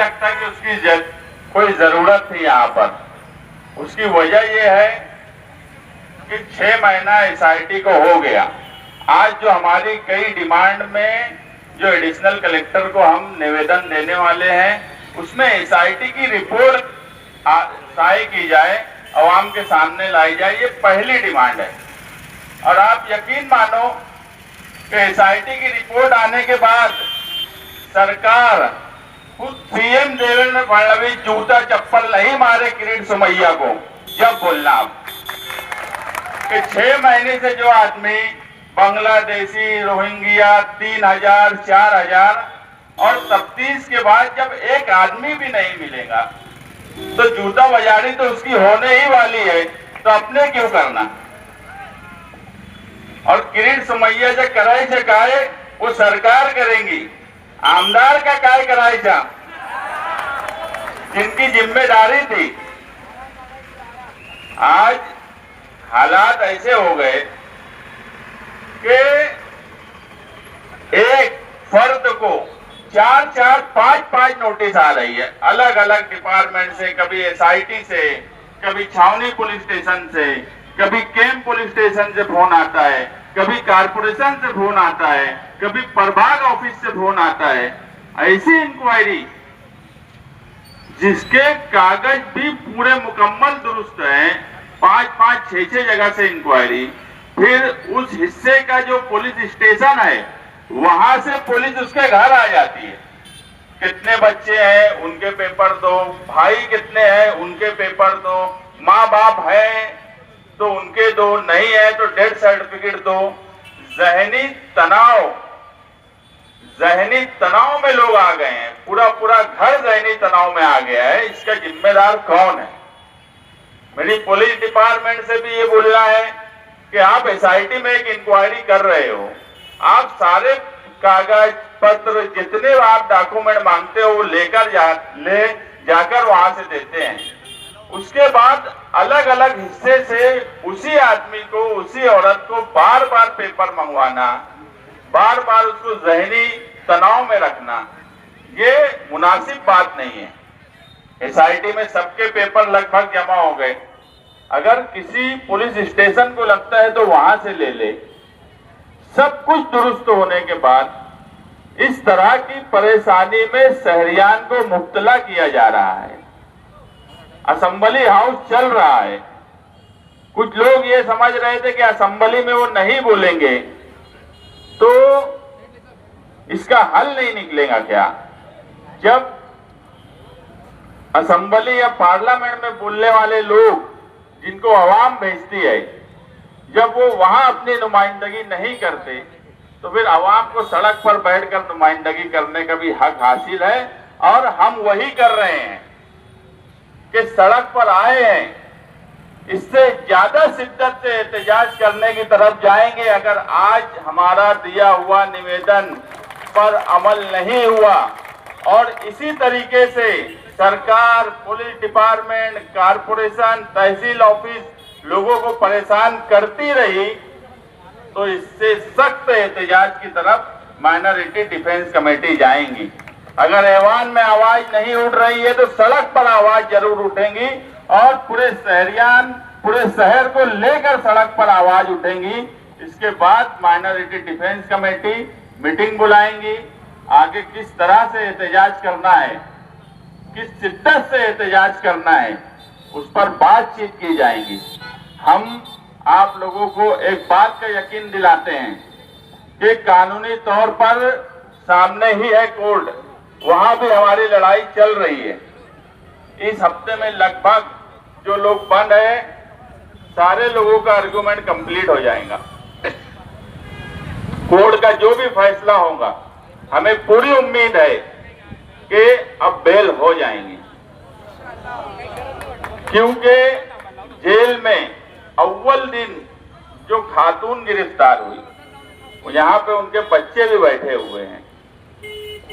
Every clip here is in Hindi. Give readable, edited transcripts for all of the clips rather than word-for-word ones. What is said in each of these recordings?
लगता कि उसकी कोई जरूरत थी यहाँ पर। उसकी वजह यह है कि 6 महीना एसआईटी को हो गया। आज जो हमारी कई डिमांड में जो एडिशनल कलेक्टर को हम निवेदन देने वाले हैं, उसमें एसआईटी की रिपोर्ट शाये की जाए, अवाम के सामने लाई जाए, ये पहली डिमांड है। और आप यकीन मानो कि एसआईटी की रिपोर्ट आने के बाद सरकार खुद सीएम देवेंद्र फडणवीस जूता चप्पल नहीं मारे किरीट सोमैया को जब बोलना आप कि 6 महीने से जो आदमी बांग्लादेशी रोहिंग्या 3000 4000 और तफ्तीश के बाद जब एक आदमी भी नहीं मिलेगा तो जूता बाजारी तो उसकी होने ही वाली है, तो अपने क्यों करना। और किरीट सोमैया से कराई से काहे वो सरकार करेंगी, आमदार का काय कराई जा जिनकी जिम्मेदारी थी। आज हालात ऐसे हो गए कि एक फर्द को 4 5 नोटिस आ रही है अलग अलग डिपार्टमेंट से, कभी एसआईटी से, कभी छावनी पुलिस स्टेशन से, कभी कैंप पुलिस स्टेशन से फोन आता है, कभी कारपोरेशन से फोन आता है, कभी प्रभाग ऑफिस से फोन आता है। ऐसी इंक्वायरी जिसके कागज भी पूरे मुकम्मल दुरुस्त है, 5 6 जगह से इंक्वायरी, फिर उस हिस्से का जो पुलिस स्टेशन है वहां से पुलिस उसके घर आ जाती है। कितने बच्चे हैं उनके पेपर दो, भाई कितने हैं उनके पेपर दो, माँ बाप है तो उनके दो, नहीं है तो डेथ सर्टिफिकेट दो। जहनी तनाव में लोग आ गए हैं, पूरा घर जहनी तनाव में आ गया है। इसका जिम्मेदार कौन है। मेरी पुलिस डिपार्टमेंट से भी ये बोल रहा है कि आप एसआईटी में एक इंक्वायरी कर रहे हो, आप सारे कागज पत्र जितने आप डॉक्यूमेंट मांगते हो वो लेकर जाकर वहां से देते हैं। उसके बाद अलग अलग हिस्से से उसी आदमी को, उसी औरत को बार बार पेपर मंगवाना, बार बार उसको जहनी तनाव में रखना, ये मुनासिब बात नहीं है। एसआईटी में सबके पेपर लगभग जमा हो गए। अगर किसी पुलिस स्टेशन को लगता है तो वहां से ले ले। सब कुछ दुरुस्त होने के बाद इस तरह की परेशानी में शहरियान को मुब्तला किया जा रहा है। असेंबली हाउस चल रहा है। कुछ लोग ये समझ रहे थे कि असेंबली में वो नहीं बोलेंगे तो इसका हल नहीं निकलेगा क्या। जब असेंबली या पार्लियामेंट में बोलने वाले लोग जिनको आवाम भेजती है, जब वो वहां अपनी नुमाइंदगी नहीं करते तो फिर आवाम को सड़क पर बैठकर नुमाइंदगी करने का भी हक हासिल है। और हम वही कर रहे हैं कि सड़क पर आए हैं, इससे ज्यादा शिद्दत से एहतजाज करने की तरफ जाएंगे अगर आज हमारा दिया हुआ निवेदन पर अमल नहीं हुआ। और इसी तरीके से सरकार, पुलिस डिपार्टमेंट, कारपोरेशन, तहसील ऑफिस लोगों को परेशान करती रही तो इससे सख्त एहतजाज की तरफ माइनॉरिटी डिफेंस कमेटी जाएंगी। अगर ऐवान में आवाज नहीं उठ रही है तो सड़क पर आवाज जरूर उठेंगी और पूरे शहर को लेकर सड़क पर आवाज उठेंगी। इसके बाद माइनॉरिटी डिफेंस कमेटी मीटिंग बुलाएंगी। आगे किस तरह से एहतजाज करना है, किस शिद्दत से एहतजाज करना है, उस पर बातचीत की जाएगी। हम आप लोगों को एक बात का यकीन दिलाते हैं कि कानूनी तौर पर सामने ही है कोर्ट, वहां भी हमारी लड़ाई चल रही है। इस हफ्ते में लगभग जो लोग बंद है सारे लोगों का आर्गुमेंट कंप्लीट हो जाएगा। कोर्ट का जो भी फैसला होगा हमें पूरी उम्मीद है कि अब बेल हो जाएंगी, क्योंकि जेल में अव्वल दिन जो खातून गिरफ्तार हुई, यहाँ पे उनके बच्चे भी बैठे हुए हैं।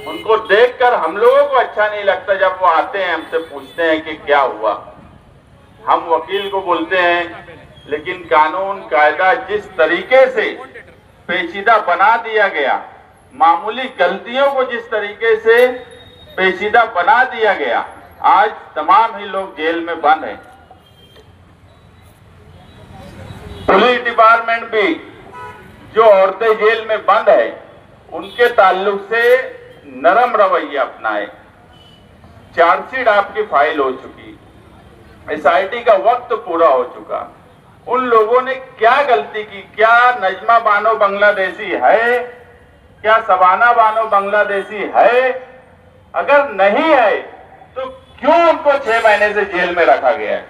उनको देखकर हम लोगों को अच्छा नहीं लगता। जब वो आते हैं हमसे पूछते हैं कि क्या हुआ, हम वकील को बोलते हैं लेकिन कानून कायदा जिस तरीके से पेचीदा बना दिया गया, मामूली गलतियों को जिस तरीके से पेचीदा बना दिया गया। आज तमाम ही लोग जेल में बंद हैं। पुलिस डिपार्टमेंट भी जो औरतें जेल में बंद है उनके ताल्लुक से नरम रवैया अपनाए। चार्जशीट आपकी फाइल हो चुकी, SIT का वक्त पूरा हो चुका। उन लोगों ने क्या गलती की? क्या नजमा बानो बांग्लादेशी है? क्या शबाना बानो बांग्लादेशी है? अगर नहीं है तो क्यों उनको 6 महीने से जेल में रखा गया है?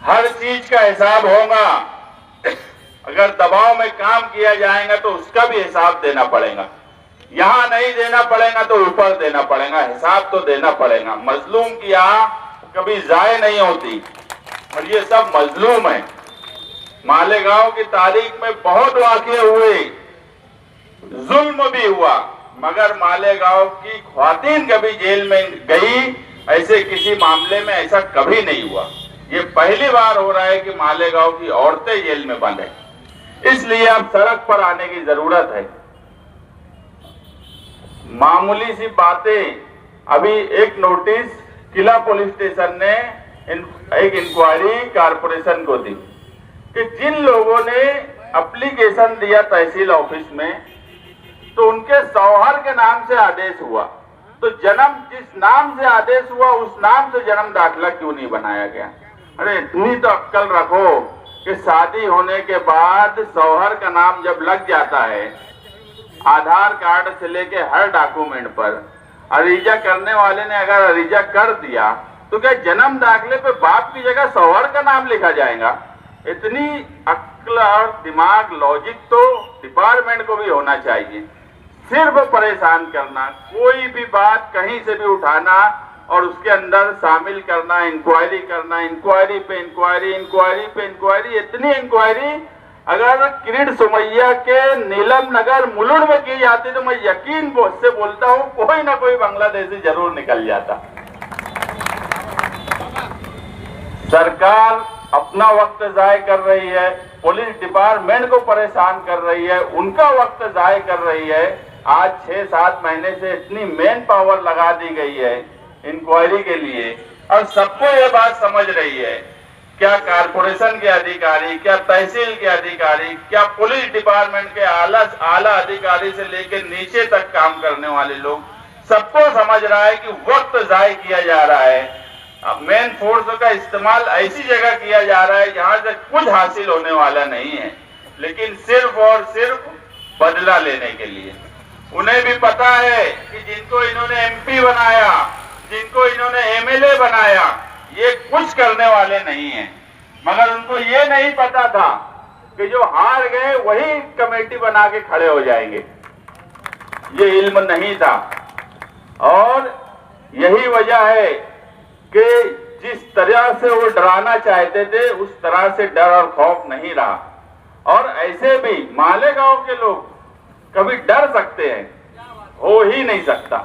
हर चीज का हिसाब होगा। अगर दबाव में काम किया जाएगा तो उसका भी हिसाब देना पड़ेगा। यहां नहीं देना पड़ेगा तो ऊपर देना पड़ेगा, हिसाब तो देना पड़ेगा। मजलूम की आह कभी जाए नहीं होती और ये सब मजलूम है। मालेगांव की तारीख में बहुत वाकये हुए, जुल्म भी हुआ, मगर मालेगांव की ख्वातीन कभी जेल में गई, ऐसे किसी मामले में ऐसा कभी नहीं हुआ। ये पहली बार हो रहा है कि मालेगांव की औरतें जेल में बंद है। इसलिए अब सड़क पर आने की जरूरत है। मामूली सी बातें, अभी एक नोटिस किला पुलिस स्टेशन ने एक इंक्वायरी कारपोरेशन को दी कि जिन लोगों ने एप्लीकेशन दिया तहसील ऑफिस में तो उनके शौहर के नाम से आदेश हुआ, तो जन्म जिस नाम से आदेश हुआ उस नाम से जन्म दाखिला क्यों नहीं बनाया गया? अरे इतनी तो अक्ल रखो कि शादी होने के बाद शौहर का नाम जब लग जाता है आधार कार्ड से लेके हर डॉक्यूमेंट पर, अरीजा करने वाले ने अगर अरीजा कर दिया तो क्या जन्म दाखिले पे बाप की जगह शौहर का नाम लिखा जाएगा? इतनी अक्ल और दिमाग, लॉजिक तो डिपार्टमेंट को भी होना चाहिए। सिर्फ परेशान करना, कोई भी बात कहीं से भी उठाना और उसके अंदर शामिल करना, इंक्वायरी करना, इंक्वायरी पे इंक्वायरी, इंक्वायरी पे इंक्वायरी, इतनी इंक्वायरी अगर किरीट सुमैया के नीलम नगर मुलुंड में की जाती तो मैं यकीन से बोलता हूं कोई ना कोई बांग्लादेशी जरूर निकल जाता। सरकार अपना वक्त जाय कर रही है, पुलिस डिपार्टमेंट को परेशान कर रही है, उनका वक्त जाय कर रही है। आज 6-7 महीने से इतनी मैन पावर लगा दी गई है इंक्वायरी के लिए और सबको ये बात समझ रही है, क्या कारपोरेशन के अधिकारी, क्या तहसील के अधिकारी, क्या पुलिस डिपार्टमेंट के आला अधिकारी से लेकर नीचे तक काम करने वाले लोग, सबको समझ रहा है कि वक्त जाय किया जा रहा है। अब मेन फोर्स का इस्तेमाल ऐसी जगह किया जा रहा है जहां से कुछ हासिल होने वाला नहीं है, लेकिन सिर्फ और सिर्फ बदला लेने के लिए। उन्हें भी पता है कि जिनको इन्होंने MP बनाया, जिनको इन्होंने MLA बनाया, ये कुछ करने वाले नहीं हैं। मगर उनको ये नहीं पता था कि जो हार गए वही कमेटी बना के खड़े हो जाएंगे, ये इल्म नहीं था। और यही वजह है कि जिस तरह से वो डराना चाहते थे उस तरह से डर और खौफ नहीं रहा। और ऐसे भी मालेगांव के लोग कभी डर सकते हैं? हो ही नहीं सकता।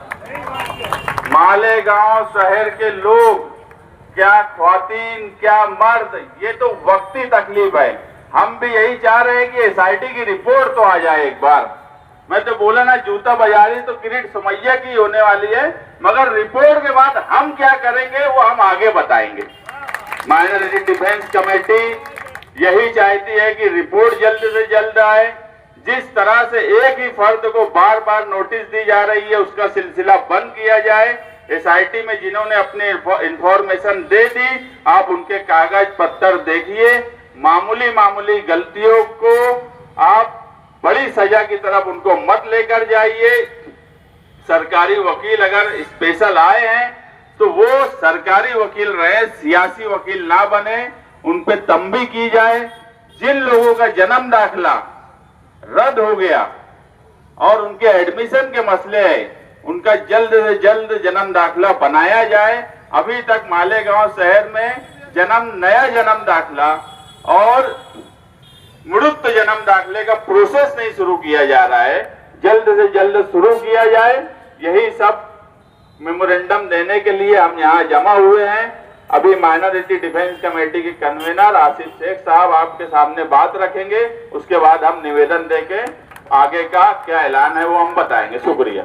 मालेगांव शहर के लोग, क्या ख्वातीन क्या मर्द, ये तो वक्ती तकलीफ है। हम भी यही चाह रहे हैं कि SIT की रिपोर्ट तो आ जाए एक बार। मैं तो बोला ना, जूता बाजारी तो किरीट सुमैया की होने वाली है, मगर रिपोर्ट के बाद हम क्या करेंगे वो हम आगे बताएंगे। माइनॉरिटी डिफेंस कमेटी यही चाहती है कि रिपोर्ट जल्द से जल्द आए। जिस तरह से एक ही फर्द को बार बार नोटिस दी जा रही है उसका सिलसिला बंद किया जाए। SIT में जिन्होंने अपने इंफॉर्मेशन दे दी, आप उनके कागज पत्तर देखिए। मामूली गलतियों को आप बड़ी सजा की तरफ उनको मत लेकर जाइए। सरकारी वकील अगर स्पेशल आए हैं तो वो सरकारी वकील रहे, सियासी वकील ना बने। उन पे तंबी की जाए। जिन लोगों का जन्म दाखिला रद्द हो गया और उनके एडमिशन के मसले हैं, उनका जल्द से जल्द जन्म दाखिला बनाया जाए। अभी तक मालेगांव शहर में नया जन्म दाखिला और मुड़ुत जन्म दाखिले का प्रोसेस नहीं शुरू किया जा रहा है, जल्द से जल्द शुरू किया जाए। यही सब मेमोरेंडम देने के लिए हम यहाँ जमा हुए हैं। अभी माइनॉरिटी डिफेंस कमेटी के कन्वीनर आसिफ शेख साहब आपके सामने बात रखेंगे, उसके बाद हम निवेदन देके आगे का क्या ऐलान है वो हम बताएंगे। शुक्रिया।